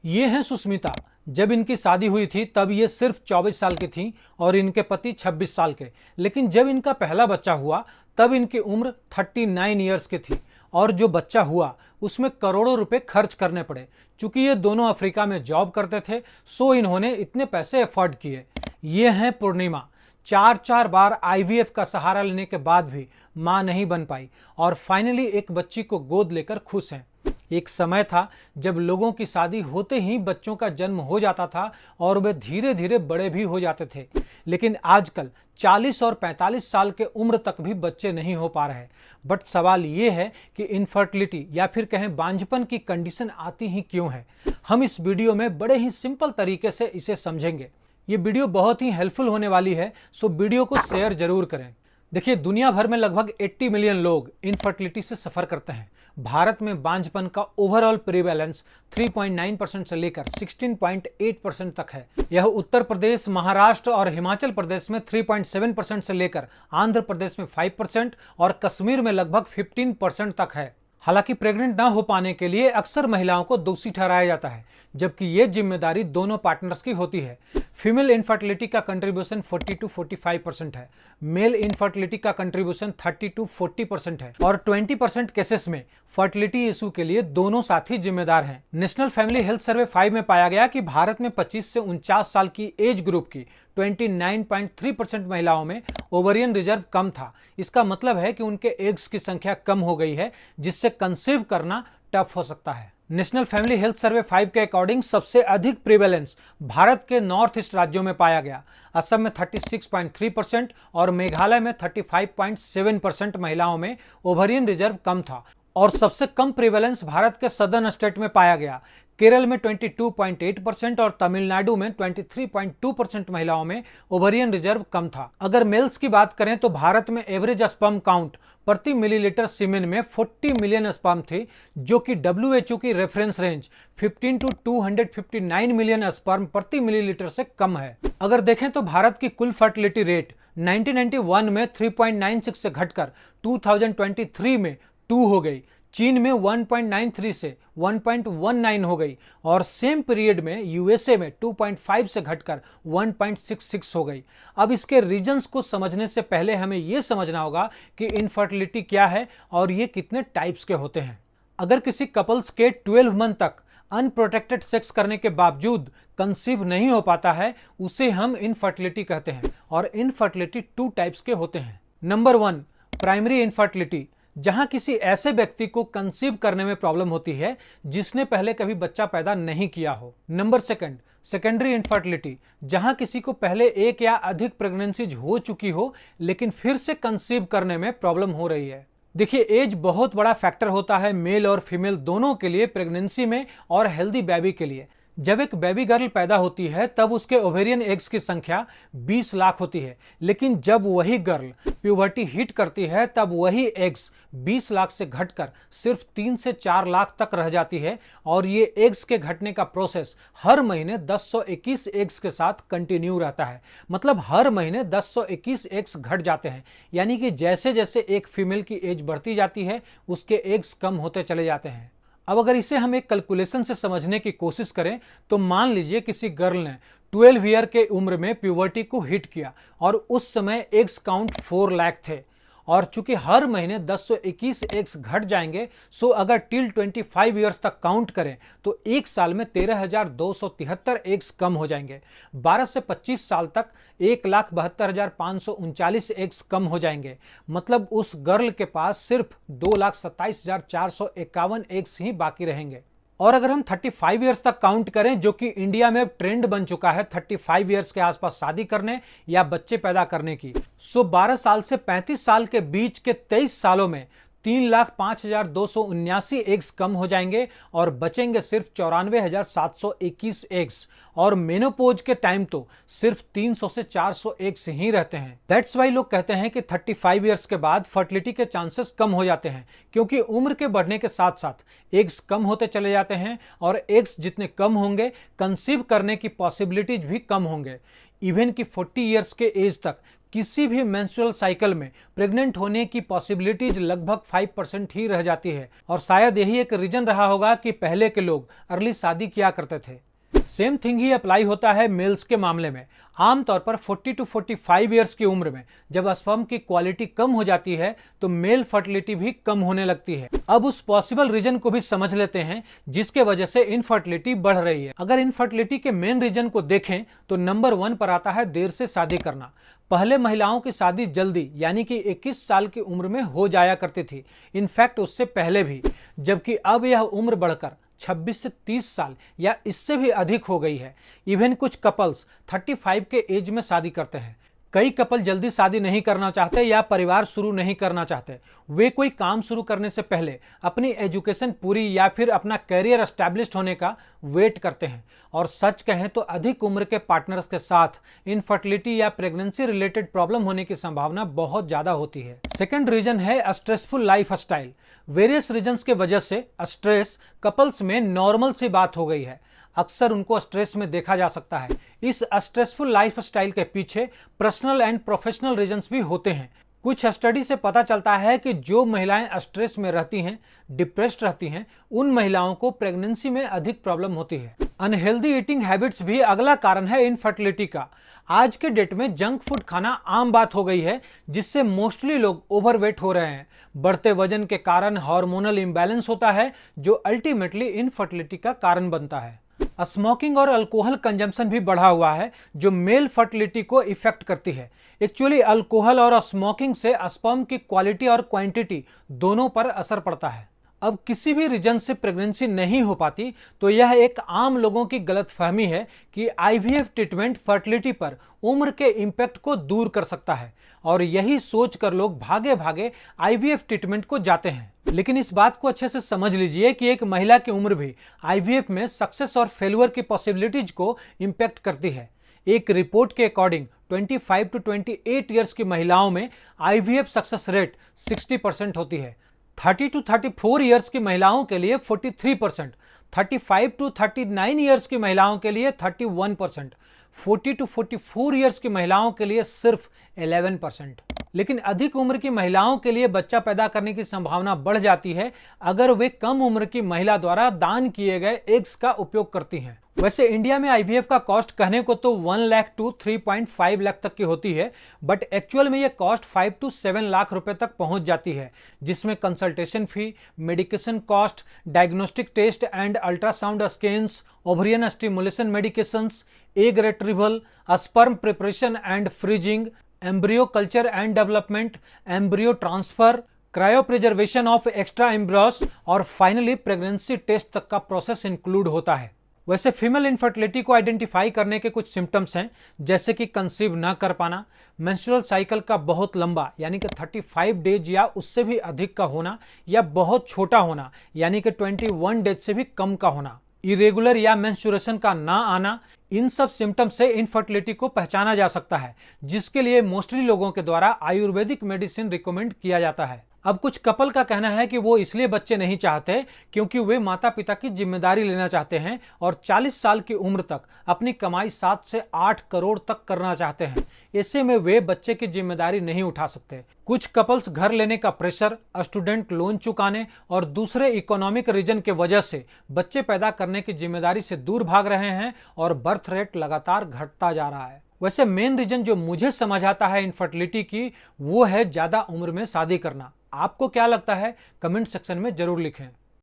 ये हैं सुष्मिता। जब इनकी शादी हुई थी तब ये सिर्फ 24 साल की थीं और इनके पति 26 साल के। लेकिन जब इनका पहला बच्चा हुआ तब इनकी उम्र 39 ईयर्स की थी और जो बच्चा हुआ उसमें करोड़ों रुपए खर्च करने पड़े। चूंकि ये दोनों अफ्रीका में जॉब करते थे सो इन्होंने इतने पैसे अफोर्ड किए। ये हैं पूर्णिमा। 4 बार आईवीएफ का सहारा लेने के बाद भी मां नहीं बन पाई और फाइनली एक बच्ची को गोद लेकर खुश हैं। एक समय था जब लोगों की शादी होते ही बच्चों का जन्म हो जाता था और वे धीरे धीरे बड़े भी हो जाते थे। लेकिन आजकल 40 और 45 साल के उम्र तक भी बच्चे नहीं हो पा रहे। बट सवाल ये है कि इनफर्टिलिटी या फिर कहें बांझपन की कंडीशन आती ही क्यों है। हम इस वीडियो में बड़े ही सिंपल तरीके से इसे समझेंगे। ये वीडियो बहुत ही हेल्पफुल होने वाली है, सो वीडियो को शेयर जरूर करें। देखिए, दुनिया भर में लगभग 80 मिलियन लोग इनफर्टिलिटी से सफर करते हैं। भारत में बांझपन का ओवरऑल प्रीवैलेंस 3.9% से लेकर 16.8% तक है। यह उत्तर प्रदेश, महाराष्ट्र और हिमाचल प्रदेश में 3.7% से लेकर आंध्र प्रदेश में 5% और कश्मीर में लगभग 15% तक है। हालांकि प्रेग्नेंट ना हो पाने के लिए अक्सर महिलाओं को दोषी ठहराया जाता है, जबकि ये जिम्मेदारी दोनों पार्टनर्स की होती है। फीमेल इनफर्टिलिटी का कंट्रीब्यूशन 40 to 45% है। मेल इनफर्टिलिटी का कंट्रीब्यूशन 30 to 40% है और 20% केसेस में फर्टिलिटी इशू के लिए दोनों साथी जिम्मेदार हैं। नेशनल फैमिली हेल्थ सर्वे 5 में पाया गया कि भारत में 25 से 49 साल की एज ग्रुप की 29.3% महिलाओं में ओवरियन रिजर्व कम था। इसका मतलब है कि उनके एग्स की संख्या कम हो गई है, जिससे कंसीव करना टफ हो सकता है। नेशनल फैमिली हेल्थ सर्वे 5 के अकॉर्डिंग सबसे अधिक प्रीवेलेंस भारत के नॉर्थ ईस्ट राज्यों में पाया गया। असम में 36.3% और मेघालय में 35.7% महिलाओं में ओवरियन रिजर्व कम था। और सबसे कम प्रीवेलेंस भारत के सदर्न स्टेट में पाया गया। केरल में 22.8% और तमिलनाडु में 23.2% महिलाओं में ओवरियन रिजर्व कम था। अगर मेल्स की बात करें तो भारत में एवरेज स्पर्म काउंट प्रति मिलीलीटर सीमेन में 40 मिलियन स्पर्म थी, जो कि WHO की reference range 15 to 259 million sperm प्रति मिलीलीटर से कम है। अगर देखें तो भारत की कुल फर्टिलिटी रेट 1991 में 3.96 से घटकर 2023 में 2 हो गई। चीन में 1.93 से 1.19 हो गई और सेम पीरियड में यूएसए में 2.5 से घटकर 1.66 हो गई। अब इसके रीजंस को समझने से पहले हमें यह समझना होगा कि इनफर्टिलिटी क्या है और ये कितने टाइप्स के होते हैं। अगर किसी कपल्स के 12 मंथ तक अनप्रोटेक्टेड सेक्स करने के बावजूद कंसीव नहीं हो पाता है, उसे हम इनफर्टिलिटी कहते हैं। और इनफर्टिलिटी 2 टाइप्स के होते हैं। नंबर 1, प्राइमरी इनफर्टिलिटी, जहां किसी ऐसे व्यक्ति को कंसीव करने में प्रॉब्लम होती है जिसने पहले कभी बच्चा पैदा नहीं किया हो। नंबर 2, सेकेंडरी इनफर्टिलिटी, जहां किसी को पहले एक या अधिक प्रेगनेंसीज हो चुकी हो लेकिन फिर से कंसीव करने में प्रॉब्लम हो रही है। देखिए, एज बहुत बड़ा फैक्टर होता है मेल और फीमेल दोनों के लिए प्रेगनेंसी में और हेल्दी बेबी के लिए। जब एक बेबी गर्ल पैदा होती है तब उसके ओवेरियन एग्स की संख्या 20 लाख होती है, लेकिन जब वही गर्ल प्यूबर्टी हिट करती है तब वही एग्स 20 लाख से घटकर सिर्फ 3 से 4 लाख तक रह जाती है। और ये एग्स के घटने का प्रोसेस हर महीने 1021 एग्स के साथ कंटिन्यू रहता है। मतलब हर महीने 1021 एग्स घट जाते हैं, यानी कि जैसे जैसे एक फीमेल की एज बढ़ती जाती है उसके एग्स कम होते चले जाते हैं। अब अगर इसे हम एक कैलकुलेशन से समझने की कोशिश करें तो मान लीजिए किसी गर्ल ने 12 ईयर के उम्र में प्यूबर्टी को हिट किया और उस समय एग्स काउंट 4 लाख थे। और चूंकि हर महीने 1021 एग्स घट जाएंगे, सो अगर टिल 25 ईयर्स तक काउंट करें तो एक साल में 13,273 एग्स कम हो जाएंगे। 12 से 25 साल तक 1,72,539 एग्स कम हो जाएंगे। मतलब उस गर्ल के पास सिर्फ 2,27,451 एग्स ही बाकी रहेंगे। और अगर हम 35 ईयर्स तक काउंट करें, जो कि इंडिया में ट्रेंड बन चुका है 35 ईयर्स के आसपास शादी करने या बच्चे पैदा करने की, सो 12 साल से 35 साल के बीच के 23 सालों में 3,05,279 एग्स कम हो जाएंगे और बचेंगे सिर्फ 94,721 एग्स। और मेनोपोज के टाइम तो सिर्फ 300 से 400 एग्स ही रहते हैं। दैट्स वाई लोग कहते हैं कि 35 ईयर्स के बाद फर्टिलिटी के चांसेस कम हो जाते हैं, क्योंकि उम्र के बढ़ने के साथ साथ एग्स कम होते चले जाते हैं और एग्स जितने कम होंगे कंसीव करने की पॉसिबिलिटीज भी कम होंगे। इवन कि 40 ईयर्स के एज तक किसी भी मेंस्ट्रुअल साइकिल में प्रेग्नेंट होने की पॉसिबिलिटीज लगभग 5% ही रह जाती है। और शायद यही एक रीजन रहा होगा कि पहले के लोग अर्ली शादी किया करते थे। सेम थिंग ही अप्लाई होता है मेल्स के मामले में। आमतौर पर 40 to 45 ईयर्स की उम्र में जब स्पर्म की क्वालिटी कम हो जाती है तो मेल फर्टिलिटी भी कम होने लगती है। अब उस पॉसिबल रीजन को भी समझ लेते हैं जिसके वजह से इनफर्टिलिटी बढ़ रही है। अगर इनफर्टिलिटी के मेन रीजन को देखें तो नंबर 1 पर आता है देर से शादी करना। पहले महिलाओं की शादी जल्दी यानी कि 21 साल की उम्र में हो जाया करती थी, इनफैक्ट उससे पहले भी, जबकि अब यह उम्र बढ़कर 26 से 30 साल या इससे भी अधिक हो गई है। इवन कुछ कपल्स 35 के एज में शादी करते हैं। कई कपल जल्दी शादी नहीं करना चाहते या परिवार शुरू नहीं करना चाहते। वे कोई काम शुरू करने से पहले अपनी एजुकेशन पूरी या फिर अपना करियर एस्टैब्लिश्ड होने का वेट करते हैं। और सच कहें तो अधिक उम्र के पार्टनर्स के साथ इनफर्टिलिटी या प्रेगनेंसी रिलेटेड प्रॉब्लम होने की संभावना बहुत ज्यादा होती है। सेकेंड रीजन है stressful life style. Various reasons के वजह से स्ट्रेस कपल्स में नॉर्मल सी बात हो गई है। अक्सर उनको स्ट्रेस में देखा जा सकता है। इस स्ट्रेसफुल लाइफ स्टाइल के पीछे पर्सनल एंड प्रोफेशनल रीजंस भी होते हैं। कुछ स्टडी से पता चलता है कि जो महिलाएं स्ट्रेस में रहती हैं, डिप्रेस्ड रहती हैं, उन महिलाओं को प्रेगनेंसी में अधिक प्रॉब्लम होती है। अनहेल्दी ईटिंग हैबिट्स भी अगला कारण है इनफर्टिलिटी का। आज के डेट में जंक फूड खाना आम बात हो गई है, जिससे मोस्टली लोग ओवरवेट हो रहे हैं। बढ़ते वजन के कारण हार्मोनल इंबैलेंस होता है जो अल्टीमेटली इनफर्टिलिटी का कारण बनता है। स्मोकिंग और अल्कोहल कंजम्पशन भी बढ़ा हुआ है जो मेल फर्टिलिटी को इफेक्ट करती है। एक्चुअली अल्कोहल और स्मोकिंग से स्पर्म की क्वालिटी और क्वांटिटी दोनों पर असर पड़ता है। अब किसी भी रीजन से प्रेगनेंसी नहीं हो पाती तो यह एक आम लोगों की गलतफहमी है कि आईवीएफ ट्रीटमेंट फर्टिलिटी पर उम्र के इम्पैक्ट को दूर कर सकता है, और यही सोचकर लोग भागे भागे आईवीएफ ट्रीटमेंट को जाते हैं। लेकिन इस बात को अच्छे से समझ लीजिए कि एक महिला की उम्र भी आईवीएफ में सक्सेस और फेलियर की पॉसिबिलिटीज को इम्पैक्ट करती है। एक रिपोर्ट के अकॉर्डिंग 25 to 28 ईयर्स की महिलाओं में आईवीएफ सक्सेस रेट 60% होती है। 30 to 34 ईयर्स की महिलाओं के लिए 43%, 35 to 39 ईयर्स की महिलाओं के लिए 31%, 40 to 44 ईयर्स की महिलाओं के लिए सिर्फ 11%। लेकिन अधिक उम्र की महिलाओं के लिए बच्चा पैदा करने की संभावना बढ़ जाती है अगर वे कम उम्र की महिला द्वारा दान किए गए एग्स का उपयोग करती हैं। वैसे इंडिया में आईवीएफ का कॉस्ट कहने को तो 1 लाख to 3.5 लाख तक की होती है, बट एक्चुअल में यह कॉस्ट 5 to 7 लाख रुपए तक पहुंच जाती है, जिसमें consultation fee, medication cost, diagnostic test and ultrasound scans, ovarian stimulation medications, egg retrieval, sperm preparation and freezing, embryo culture and development, embryo transfer, cryopreservation of extra embryos और finally pregnancy test तक का process include होता है। वैसे female infertility को identify करने के कुछ सिम्टम्स हैं, जैसे कि कंसीव न कर पाना, मेंस्ट्रुअल साइकिल का बहुत लंबा यानी कि 35 डेज या उससे भी अधिक का होना, या बहुत छोटा होना यानी कि 21 डेज से भी कम का होना, इरेगुलर या मेंस्ट्रुएशन का ना आना। इन सब सिम्टम्स से इनफर्टिलिटी को पहचाना जा सकता है, जिसके लिए मोस्टली लोगों के द्वारा आयुर्वेदिक मेडिसिन रिकमेंड किया जाता है। अब कुछ कपल का कहना है कि वो इसलिए बच्चे नहीं चाहते क्योंकि वे माता पिता की जिम्मेदारी लेना चाहते हैं और 40 साल की उम्र तक अपनी कमाई 7 से 8 करोड़ तक करना चाहते हैं। ऐसे में वे बच्चे की जिम्मेदारी नहीं उठा सकते। कुछ कपल्स घर लेने का प्रेशर, स्टूडेंट लोन चुकाने और दूसरे इकोनॉमिक रीजन के वजह से बच्चे पैदा करने की जिम्मेदारी से दूर भाग रहे हैं और बर्थ रेट लगातार घटता जा रहा है। वैसे मेन रीजन जो मुझे समझ आता है इनफर्टिलिटी की, वो है ज्यादा उम्र में शादी करना। आपको क्या लगता है? कमेंट सेक्शन में जरूर लिखें।